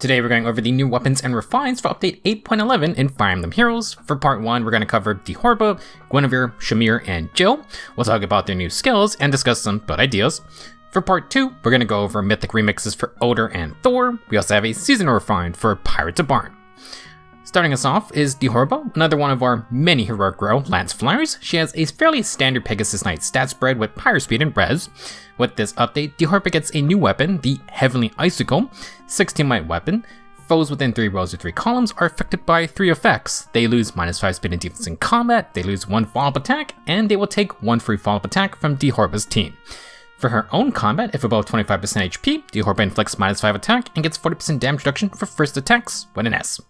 Today we're going over the new weapons and refines for update 8.11 in Fire Emblem Heroes. For part 1, we're going to cover Dithorba, Guinivere, Shamir, and Jill. We'll talk about their new skills and discuss some build ideas. For part 2, we're going to go over mythic remixes for Oder and Thor. We also have a seasonal refine for Pirates of Barn. Starting us off is Dithorba, another one of our many heroic row lance flyers. She has a fairly standard Pegasus Knight stat spread with pyro speed and res. With this update, Dithorba gets a new weapon, the Heavenly Icicle, 16 might weapon. Foes within 3 rows or 3 columns are affected by 3 effects. They lose -5 speed and defense in combat, they lose 1 follow-up attack, and they will take 1 free follow-up attack from Dithorba's team. For her own combat, if above 25% HP, Dithorba inflicts -5 attack and gets 40% damage reduction for first attacks with an S.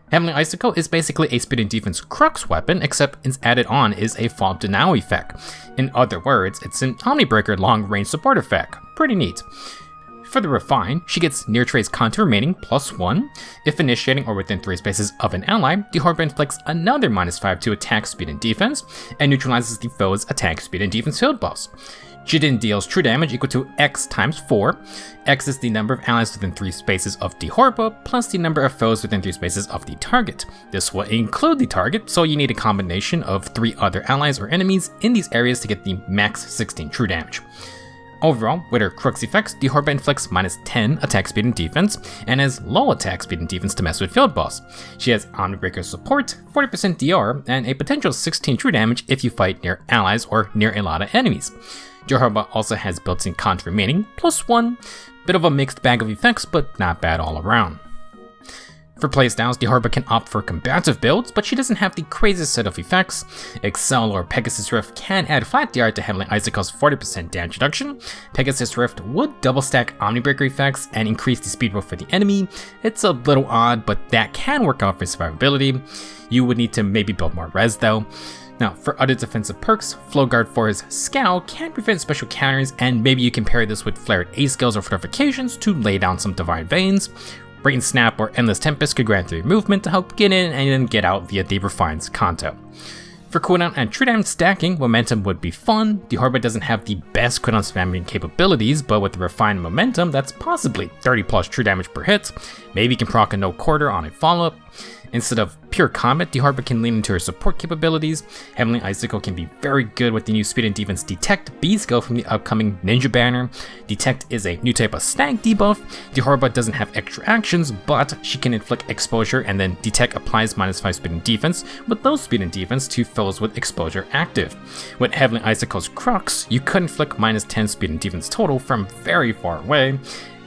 Heavenly Icicle is basically a speed and defense crux weapon, except its added on is a follow-up denial effect. In other words, it's an Omnibreaker long-range support effect. Pretty neat. For the refine, she gets near trace contour remaining +1. If initiating or within 3 spaces of an ally, Dithorba inflicts another -5 to attack speed and defense, and neutralizes the foe's attack speed and defense field buffs. She then deals true damage equal to X times 4. X is the number of allies within 3 spaces of Dithorba, plus the number of foes within 3 spaces of the target. This will include the target, so you need a combination of 3 other allies or enemies in these areas to get the max 16 true damage. Overall, with her crux effects, Dithorba inflicts -10 attack speed and defense, and has low attack speed and defense to mess with field boss. She has Omnibreaker support, 40% DR, and a potential 16 true damage if you fight near allies or near a lot of enemies. Dithorba also has built-in contour remaining, +1, bit of a mixed bag of effects, but not bad all around. For playstyles, Dithorba can opt for combative builds, but she doesn't have the craziest set of effects. Excel or Pegasus Rift can add flat DR to Heavenly Icicle's 40% damage reduction. Pegasus Rift would double stack Omnibreaker effects and increase the speed roll for the enemy. It's a little odd, but that can work out for survivability. You would need to maybe build more res though. Now, for other defensive perks, Flowguard for his Scowl can prevent special counters, and maybe you can pair this with flared A skills or fortifications to lay down some Divine Veins. Rain Snap or Endless Tempest could grant 3 movement to help get in and then get out via the Refine's Kanto. For cooldown and true damage stacking, Momentum would be fun. Dithorba doesn't have the best cooldown spamming capabilities, but with the refined Momentum, that's possibly 30 plus true damage per hit. Maybe you can proc a no quarter on a follow-up. Instead of pure combat, Dithorba can lean into her support capabilities. Heavenly Icicle can be very good with the new speed and defense Detect B skill from the upcoming Ninja banner. Detect is a new type of snag debuff. Dithorba doesn't have extra actions, but she can inflict exposure, and then Detect applies -5 speed and defense with low speed and defense to foes with exposure active. With Heavenly Icicle's Crux, you could inflict -10 speed and defense total from very far away.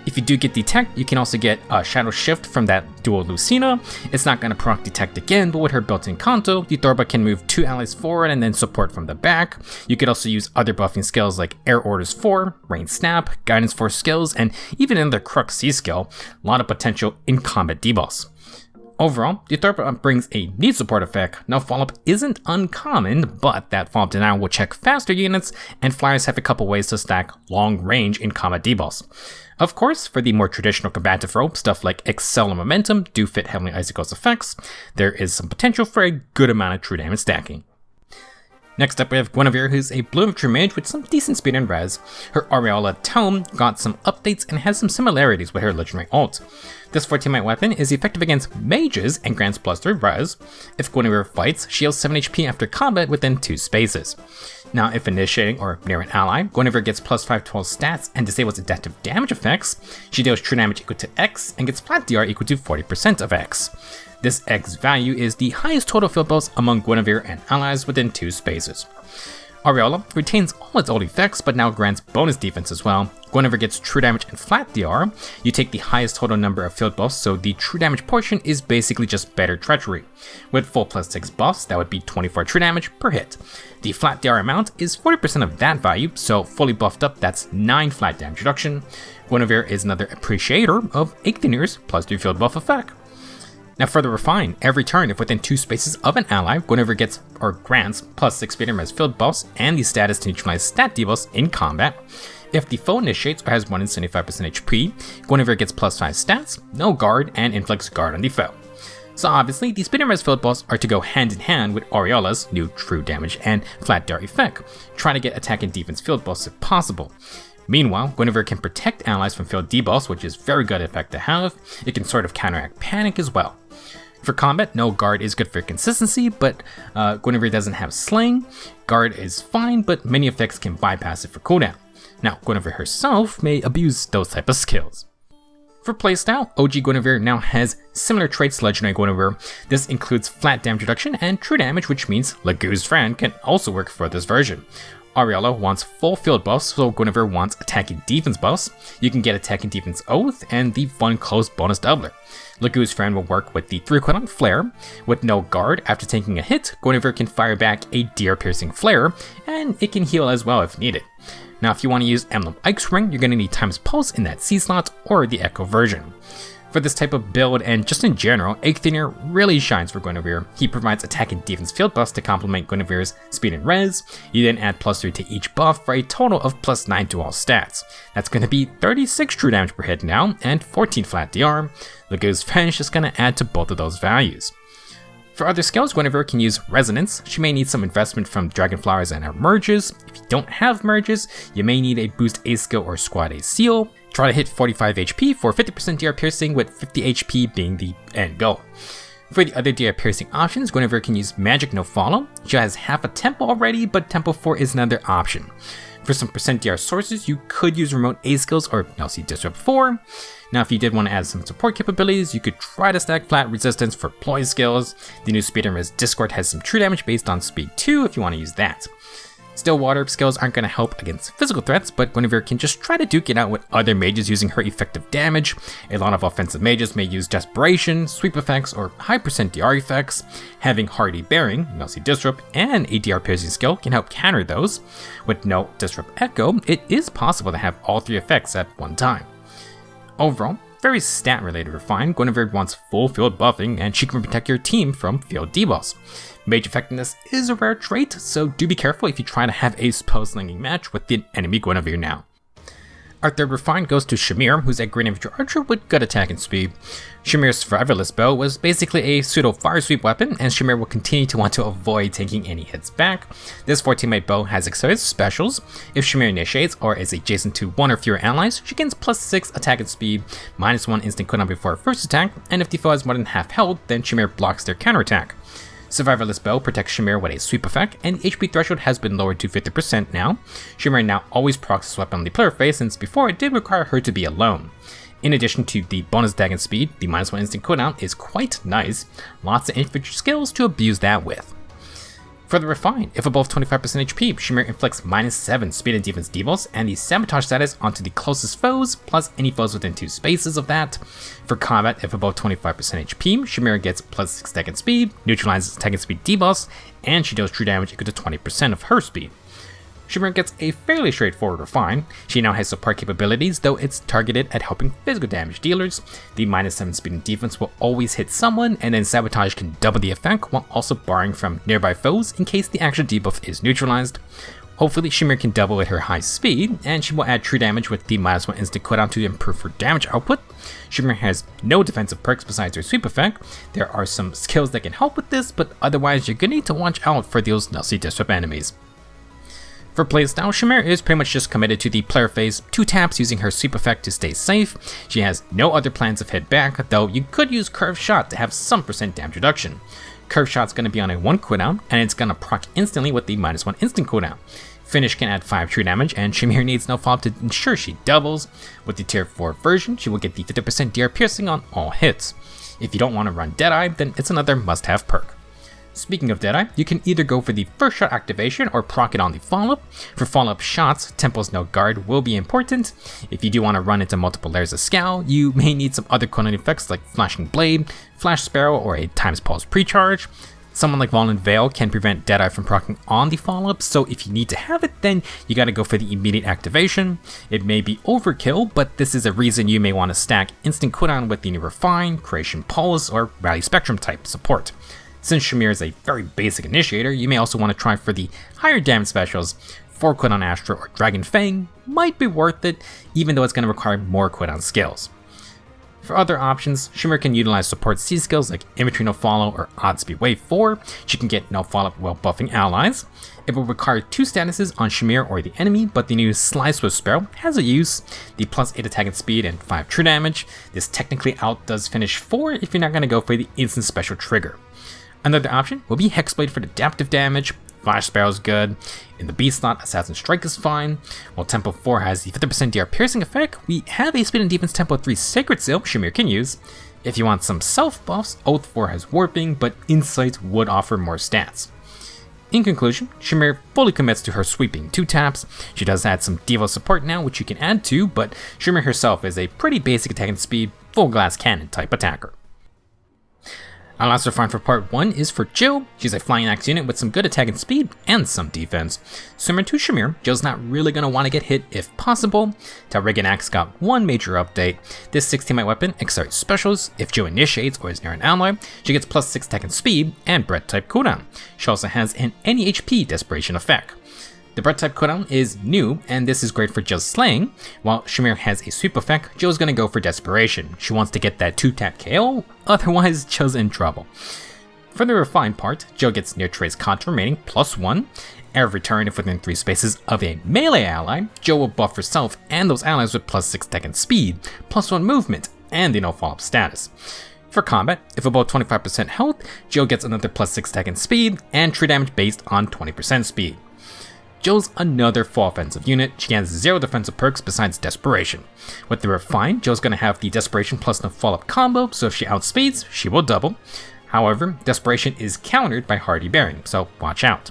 If you do get Detect, you can also get a Shadow Shift from that dual Lucina. It's not going to proc Detect again, but with her built-in Kanto, Dithorba can move 2 allies forward and then support from the back. You could also use other buffing skills like Air Orders 4, Rain Snap, Guidance Force skills, and even in the Crux C skill, a lot of potential in combat debuffs. Overall, Dithorba brings a neat support effect. Now follow-up isn't uncommon, but that follow-up denial will check faster units, and flyers have a couple ways to stack long range in combat debuffs. Of course, for the more traditional combative rope, stuff like Excel and Momentum do fit Heavenly Icicle's effects. There is some potential for a good amount of true damage stacking. Next up we have Guinivere, who's a blue true mage with some decent speed and res. Her Aureola tome got some updates and has some similarities with her legendary ult. This 14 might weapon is effective against mages and grants +3 res. If Guinivere fights, she heals 7 HP after combat within 2 spaces. Now, if initiating or near an ally, Guinivere gets +5 to all stats and disables adaptive damage effects. She deals true damage equal to X and gets flat DR equal to 40% of X. This X value is the highest total field buffs among Guinivere and allies within 2 spaces. Aureola retains all its old effects, but now grants bonus defense as well. Guinivere gets true damage and flat DR. You take the highest total number of field buffs, so the true damage portion is basically just better treachery. With full +6 buffs, that would be 24 true damage per hit. The flat DR amount is 40% of that value, so fully buffed up, that's 9 flat damage reduction. Guinivere is another appreciator of Eighthir's +3 field buff effect. Now for the refine, every turn if within 2 spaces of an ally, Guinivere gets or grants +6 speed and res field buffs and the status to neutralize stat debuffs in combat. If the foe initiates or has more than 75% HP, Guinivere gets +5 stats, no guard, and inflicts guard on the foe. So obviously, the speed and res field buffs are to go hand in hand with Aureola's new true damage and flat DR effect. Try to get attack and defense field buffs if possible. Meanwhile, Guinevere can protect allies from field debuffs, which is very good effect to have. It can sort of counteract panic as well. For combat, no guard is good for consistency, but Guinevere doesn't have sling. Guard is fine, but many effects can bypass it for cooldown. Now, Guinevere herself may abuse those type of skills. For playstyle, OG Guinevere now has similar traits to Legendary Guinevere. This includes flat damage reduction and true damage, which means Lagu's friend can also work for this version. Aureola wants full field buffs, so Guinevere wants attack and defense buffs. You can get attack and defense oath and the fun close bonus doubler. Lagu's friend will work with the 3 cooldown flare. With no guard, after taking a hit, Guinevere can fire back a deer piercing flare, and it can heal as well if needed. Now if you want to use Emblem Ike's Ring, you're going to need Times Pulse in that C slot or the Echo version. For this type of build, and just in general, Eikthenir really shines for Guinevere. He provides attack and defense field buffs to complement Guinevere's speed and res. You then add +3 to each buff for a total of +9 to all stats. That's going to be 36 true damage per hit now, and 14 flat DR. Lagu's Finish is going to add to both of those values. For other skills, Guinevere can use Resonance. She may need some investment from Dragonflowers and her merges. If you don't have merges, you may need a boost Icicle or Squad A Seal. Try to hit 45 HP for 50% DR piercing, with 50 HP being the end goal. For the other DR piercing options, Guinevere can use Magic No Follow. She has half a tempo already, but tempo 4 is another option. For some % DR sources, you could use Remote A skills or LC Disrupt 4. Now if you did want to add some support capabilities, you could try to stack flat resistance for ploy skills. The new Speed and Res Discord has some true damage based on speed 2 if you want to use that. Still, water skills aren't going to help against physical threats, but Guinevere can just try to duke it out with other mages using her effective damage. A lot of offensive mages may use Desperation, Sweep effects, or high % DR effects. Having Hardy Bearing, LC Disrupt, and a DR piercing skill can help counter those. With no Disrupt Echo, it is possible to have all 3 effects at one time. Overall, very stat related refined, Guinevere wants full field buffing, and she can protect your team from field debuffs. Mage effectiveness is a rare trait, so do be careful if you try to have a spell-slinging match with the enemy Guinevere now. Our third refined goes to Shamir, who's a great infantry archer with good attack and speed. Shamir's Survivalist Bow was basically a pseudo fire sweep weapon, and Shamir will continue to want to avoid taking any hits back. This 14-mate bow has accelerated specials. If Shamir initiates or is adjacent to 1 or fewer allies, she gains +6 attack and speed, -1 instant cooldown before her first attack, and if the foe has more than half health, then Shamir blocks their counterattack. Survivalist Bow protects Shamir with a sweep effect, and the HP threshold has been lowered to 50% now. Shamir now always procs this weapon on the player face, since before it did require her to be alone. In addition to the bonus attack and speed, the -1 instant cooldown is quite nice. Lots of infantry skills to abuse that with. For the refined, if above 25% HP, Shamir inflicts -7 speed and defense debuffs and the sabotage status onto the closest foes, plus any foes within 2 spaces of that. For combat, if above 25% HP, Shamir gets +6 attack and speed, neutralizes attack and speed debuffs, and she deals true damage equal to 20% of her speed. Shamir gets a fairly straightforward refine. She now has support capabilities, though it's targeted at helping physical damage dealers. The -7 speed and defense will always hit someone, and then sabotage can double the effect while also barring from nearby foes in case the actual debuff is neutralized. Hopefully Shamir can double with her high speed, and she will add true damage with the -1 instant cooldown to improve her damage output. Shamir has no defensive perks besides her sweep effect. There are some skills that can help with this, but otherwise you're gonna need to watch out for those LC Disrupt enemies. For playstyle, Shamir is pretty much just committed to the player phase, 2 taps using her sweep effect to stay safe. She has no other plans of hit back, though you could use Curve Shot to have some % damage reduction. Curve Shot's going to be on a 1 cooldown, and it's going to proc instantly with the -1 instant cooldown. Finish can add 5 true damage, and Shamir needs no follow-up to ensure she doubles. With the tier 4 version, she will get the 50% DR piercing on all hits. If you don't want to run Deadeye, then it's another must-have perk. Speaking of Deadeye, you can either go for the first shot activation or proc it on the follow-up. For follow-up shots, Temple's No Guard will be important. If you do want to run into multiple layers of Scowl, you may need some other cooldown effects like Flashing Blade, Flash Sparrow, or a Times Pulse Precharge. Someone like Volan Veil can prevent Deadeye from proccing on the follow-up, so if you need to have it, then you gotta go for the immediate activation. It may be overkill, but this is a reason you may want to stack instant cooldown with the new Refine, Creation Pulse, or Rally Spectrum type support. Since Shamir is a very basic initiator, you may also want to try for the higher damage specials. 4 cooldown Astra or Dragon Fang might be worth it, even though it's going to require more cooldown skills. For other options, Shamir can utilize support C skills like Infantry No Follow or Oddspeed Wave 4. She can get no follow while buffing allies. It will require 2 statuses on Shamir or the enemy, but the new Slice with Sparrow has a use. The +8 attack and speed and 5 true damage. This technically outdoes finish 4 if you're not going to go for the instant special trigger. Another option will be Hexblade for adaptive damage. Flash Sparrow is good. In the B slot, Assassin Strike is fine. While Tempo 4 has the 50% DR piercing effect, we have a speed and defense Tempo 3 Sacred Seal Shamir can use. If you want some self buffs, Oath 4 has Warping, but Insight would offer more stats. In conclusion, Shamir fully commits to her sweeping 2 taps. She does add some Devo support now, which you can add to, but Shamir herself is a pretty basic attack and speed, full glass cannon type attacker. Our last refine for part 1 is for Jill. She's a flying axe unit with some good attack and speed and some defense. Similar to Shamir, Jill's not really going to want to get hit if possible. Talregan Axe got one major update. This 16-might weapon accelerates specials. If Jill initiates or is near an ally, she gets +6 attack and speed and breath type cooldown. She also has an any HP desperation effect. The breath type cooldown is new, and this is great for Jill's slaying. While Shamir has a sweep effect, Jill's gonna go for desperation. She wants to get that 2-tap KO, otherwise Jill's in trouble. For the refined part, Jill gets near trace contra remaining +1. Every turn if within 3 spaces of a melee ally, Jill will buff herself and those allies with +6 attack and speed, +1 movement, and the no follow-up status. For combat, if above 25% health, Jill gets another +6 attack and speed, and true damage based on 20% speed. Jill's another full offensive unit. She has 0 defensive perks besides Desperation. With the Refine, Jill's going to have the Desperation plus no follow-up combo, so if she outspeeds, she will double. However, Desperation is countered by Hardy Bearing, so watch out.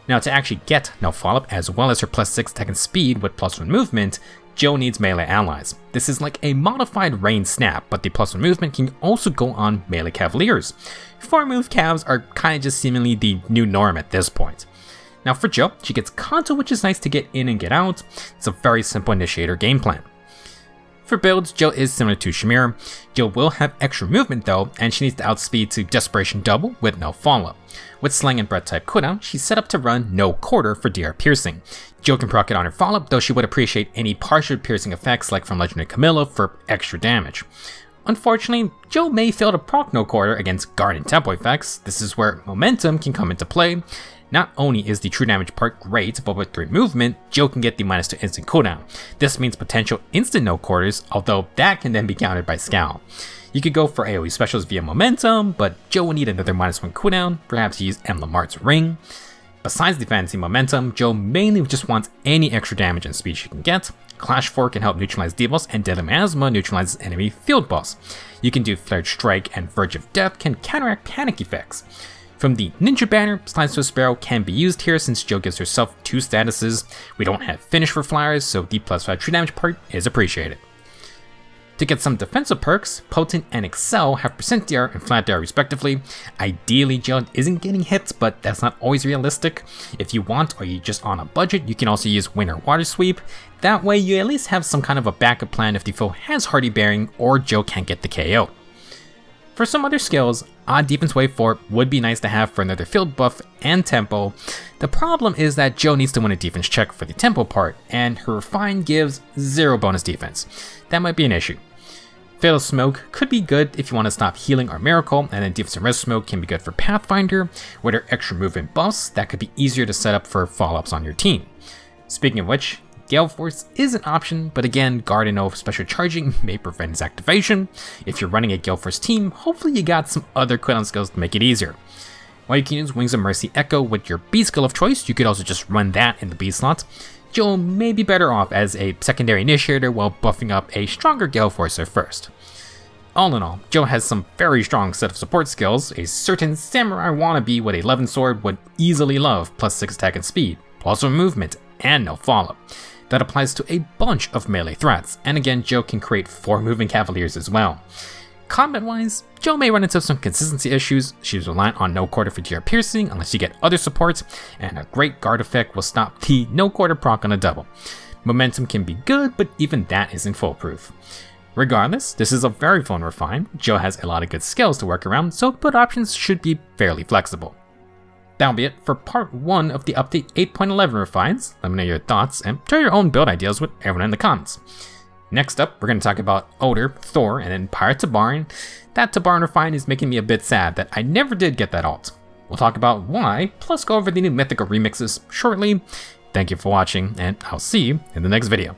Now to actually get no follow-up as well as her +6 attack and speed with +1 movement, Jill needs melee allies. This is like a modified Rain Snap, but the +1 movement can also go on melee Cavaliers. 4-move Cavs are kinda just seemingly the new norm at this point. Now for Jill, she gets Kanto, which is nice to get in and get out. It's a very simple initiator game plan. For builds, Jill is similar to Shamir. Jill will have extra movement though, and she needs to outspeed to Desperation Double with no follow. With Slang and Breath type cooldown, she's set up to run no quarter for DR piercing. Jill can proc it on her follow-up, though she would appreciate any partial piercing effects like from Legendary Camilla for extra damage. Unfortunately, Jill may fail to proc no quarter against guard and tempo effects. This is where momentum can come into play. Not only is the true damage part great, but with 3 movement, Jill can get the -2 instant cooldown. This means potential instant no quarters, although that can then be countered by Scowl. You could go for AoE specials via momentum, but Jill will need another -1 cooldown, perhaps use Emblem Art's Ring. Besides the fancy momentum, Jill mainly just wants any extra damage and speed she can get. Clash 4 can help neutralize debuffs, and Deadly Miasma neutralizes enemy field boss. You can do Flared Strike, and Verge of Death can counteract panic effects. From the Ninja banner, Slice with Sparrow can be used here since Jill gives herself 2 statuses. We don't have Finish for Flyers, so the +5 true damage part is appreciated. To get some defensive perks, Potent and Excel have % DR and flat DR respectively. Ideally, Jill isn't getting hits, but that's not always realistic. If you want, or you're just on a budget, you can also use Wind or Water Sweep. That way you at least have some kind of a backup plan if the foe has Hardy Bearing or Jill can't get the KO. For some other skills, Odd Defense Wave 4 would be nice to have for another field buff and tempo. The problem is that Jill needs to win a defense check for the tempo part, and her Refine gives 0 bonus defense. That might be an issue. Fatal Smoke could be good if you want to stop healing or Miracle, and then Defense and Rest Smoke can be good for Pathfinder. With her extra movement buffs, that could be easier to set up for follow-ups on your team. Speaking of which, Gale Force is an option, but again, Guard and No special charging may prevent its activation. If you're running a Gale Force team, hopefully you got some other cooldown skills to make it easier. While you can use Wings of Mercy Echo with your B skill of choice, you could also just run that in the B slot. Jill may be better off as a secondary initiator while buffing up a stronger Gale Forcer first. All in all, Jill has some very strong set of support skills. A certain samurai wannabe with a 11 sword would easily love +6 attack and speed, +1 movement, and no follow. That applies to a bunch of melee threats, and again, Jill can create 4 moving Cavaliers as well. Combat-wise, Jill may run into some consistency issues. She's reliant on no quarter for DR piercing unless you get other supports, and a great guard effect will stop the no quarter proc on a double. Momentum can be good, but even that isn't foolproof. Regardless, this is a very fun refine. Jill has a lot of good skills to work around, so build options should be fairly flexible. That'll be it for part 1 of the update 8.11 refines. Let me know your thoughts and share your own build ideas with everyone in the comments. Next up, we're going to talk about Oder, Thor, and then Pirate Tabarn. That Tabarn Refine is making me a bit sad that I never did get that alt. We'll talk about why, plus go over the new Mythical remixes shortly. Thank you for watching, and I'll see you in the next video.